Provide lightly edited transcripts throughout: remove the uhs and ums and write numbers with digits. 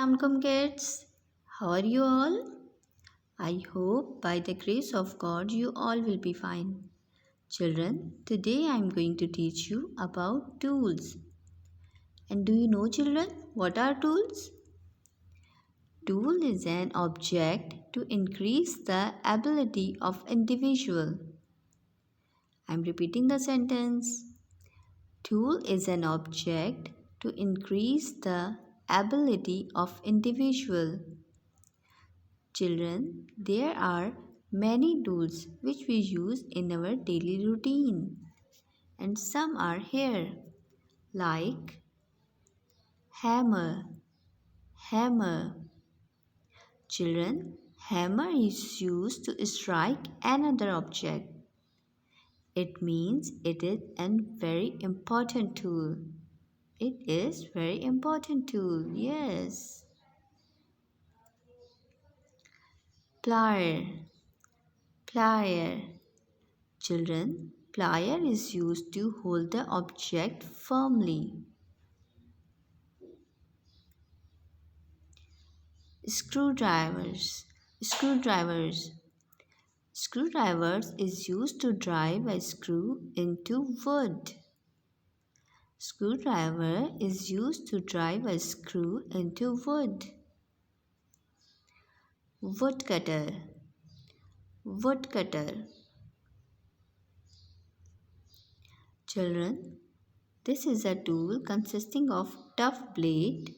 Assalamualaikum kids. How are you all? I hope by the grace of God you all will be fine. Children, today I am going to teach you about tools. And do you know children what are tools? Tool is an object to increase the ability of individual. I am repeating the sentence. Tool is an object to increase the ability of individual. Children, there are many tools which we use in our daily routine, and some are here like hammer. Hammer. Children, hammer is used to strike another object. It means it is a very important tool. It is very important tool. Yes. Plier. Plier. Children, plier is used to hold the object firmly. Screwdrivers. Screwdrivers. Screwdrivers is used to drive a screw into wood. Screwdriver is used to drive a screw into wood. Woodcutter. Woodcutter. Children, this is a tool consisting of tough blade,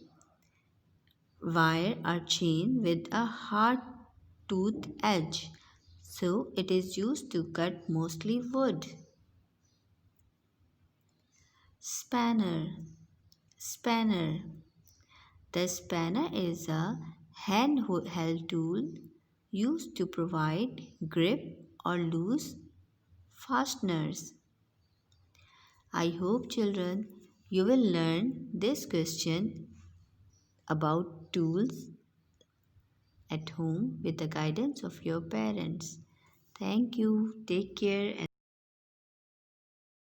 wire or chain with a hard tooth edge. So it is used to cut mostly wood. Spanner. Spanner. The spanner is a hand-held tool used to provide grip or loose fasteners. I hope children you will learn this question about tools at home with the guidance of your parents. Thank you. Take care.